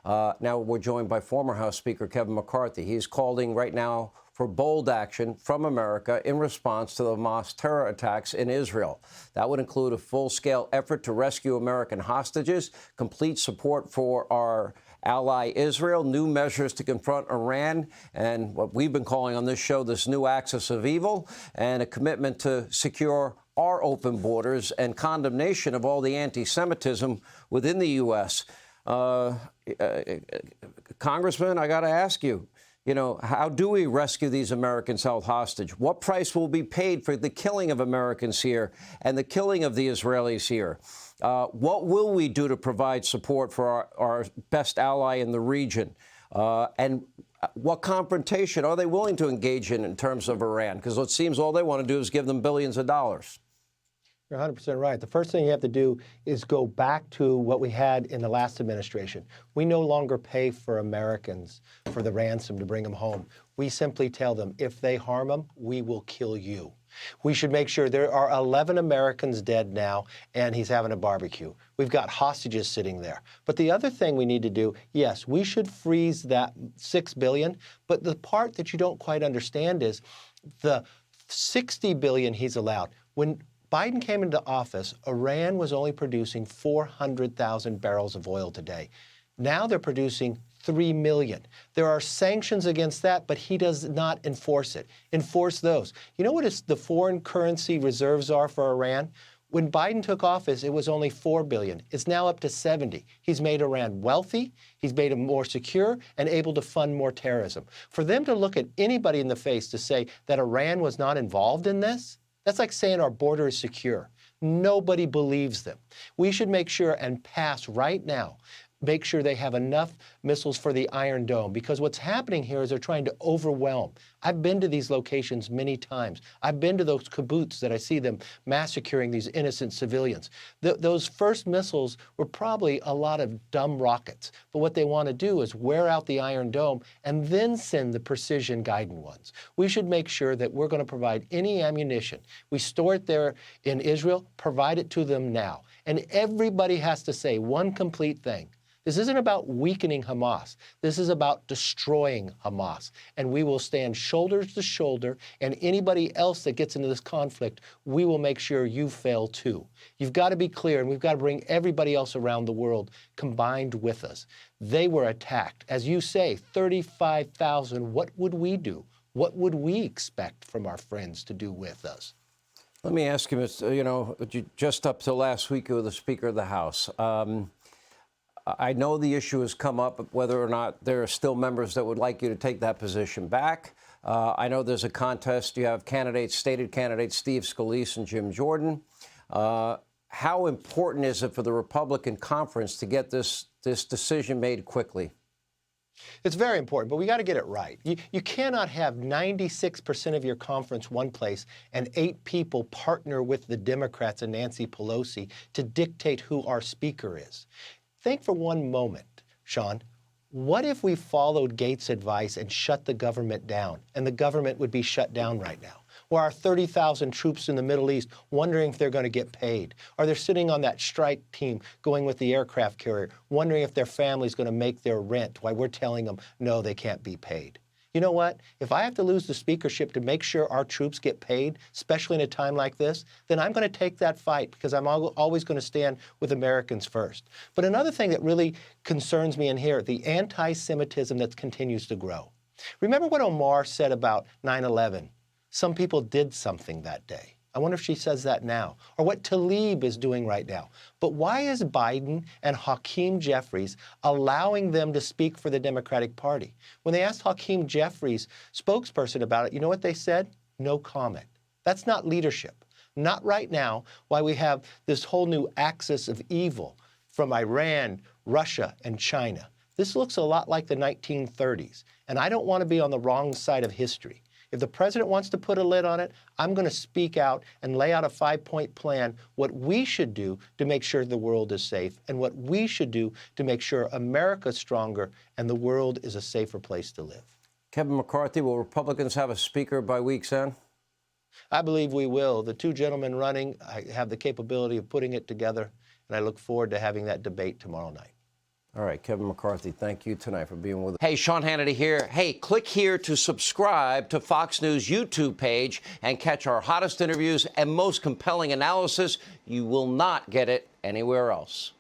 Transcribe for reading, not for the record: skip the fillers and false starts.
Now we're joined by former House Speaker Kevin McCarthy. He's calling right now for bold action from America in response to the Hamas terror attacks in Israel. That would include a full-scale effort to rescue American hostages, complete support for our ally Israel, new measures to confront Iran, and what we've been calling on this show this new axis of evil, and a commitment to secure our open borders and condemnation of all the anti-Semitism within the U.S. Congressman, I got to ask you, how do we rescue these Americans held hostage? What price will be paid for the killing of Americans here and the killing of the Israelis here? What will we do to provide support for our best ally in the region? And what confrontation are they willing to engage in terms of Iran? Because it seems all they want to do is give them billions of dollars. You're 100% right. The first thing you have to do is go back to what we had in the last administration. We no longer pay for Americans for the ransom to bring them home. We simply tell them, if they harm them, we will kill you. We should make sure there are 11 Americans dead now, and he's having a barbecue. We've got hostages sitting there. But the other thing we need to do, yes, we should freeze that $6 billion. But the part that you don't quite understand is the $60 billion he's allowed. When Biden came into office, Iran was only producing 400,000 barrels of oil today. Now they're producing 3 million. There are sanctions against that, but he does not enforce it. Enforce those. You know what the foreign currency reserves are for Iran? When Biden took office, it was only 4 billion. It's now up to 70. He's made Iran wealthy. He's made them more secure and able to fund more terrorism. For them to look at anybody in the face to say that Iran was not involved in this, that's like saying our border is secure. Nobody believes them. We should make sure and pass right now, make sure they have enough missiles for the Iron Dome, because what's happening here is they're trying to overwhelm. I've been to these locations many times. I've been to those kibbutz that I see them massacring these innocent civilians. Those first missiles were probably a lot of dumb rockets, but what they want to do is wear out the Iron Dome and then send the precision-guided ones. We should make sure that we're going to provide any ammunition. We store it there in Israel, provide it to them now. And everybody has to say one complete thing. This isn't about weakening Hamas. This is about destroying Hamas. And we will stand shoulder to shoulder, and anybody else that gets into this conflict, we will make sure you fail too. You've got to be clear, and we've got to bring everybody else around the world combined with us. They were attacked. As you say, 35,000. What would we do? What would we expect from our friends to do with us? Let me ask you, just up to last week, you were the Speaker of the House. I know the issue has come up whether or not there are still members that would like you to take that position back. I know there's a contest. You have stated candidates Steve Scalise and Jim Jordan. How important is it for the Republican conference to get this decision made quickly? It's very important, but we got to get it right. You cannot have 96% of your conference one place and 8 people partner with the Democrats and Nancy Pelosi to dictate who our speaker is. Think for one moment, Sean, what if we followed Gates' advice and shut the government down, and the government would be shut down right now? Or our 30,000 troops in the Middle East wondering if they're going to get paid? Or they're sitting on that strike team going with the aircraft carrier, wondering if their family's going to make their rent while we're telling them, no, they can't be paid. You know what? If I have to lose the speakership to make sure our troops get paid, especially in a time like this, then I'm going to take that fight, because I'm always going to stand with Americans first. But another thing that really concerns me in here, the anti-Semitism that continues to grow. Remember what Omar said about 9/11? Some people did something that day. I wonder if she says that now, or what Tlaib is doing right now. But why is Biden and Hakeem Jeffries allowing them to speak for the Democratic Party? When they asked Hakeem Jeffries' spokesperson about it, you know what they said? No comment. That's not leadership. Not right now, why we have this whole new axis of evil from Iran, Russia, and China. This looks a lot like the 1930s, and I don't want to be on the wrong side of history. If the president wants to put a lid on it, I'm going to speak out and lay out a 5-point plan, what we should do to make sure the world is safe, and what we should do to make sure America's stronger and the world is a safer place to live. Kevin McCarthy, will Republicans have a speaker by week's end? I believe we will. The two gentlemen running, I have the capability of putting it together, and I look forward to having that debate tomorrow night. All right, Kevin McCarthy, thank you tonight for being with us. Hey, Sean Hannity here. Hey, click here to subscribe to Fox News YouTube page and catch our hottest interviews and most compelling analysis. You will not get it anywhere else.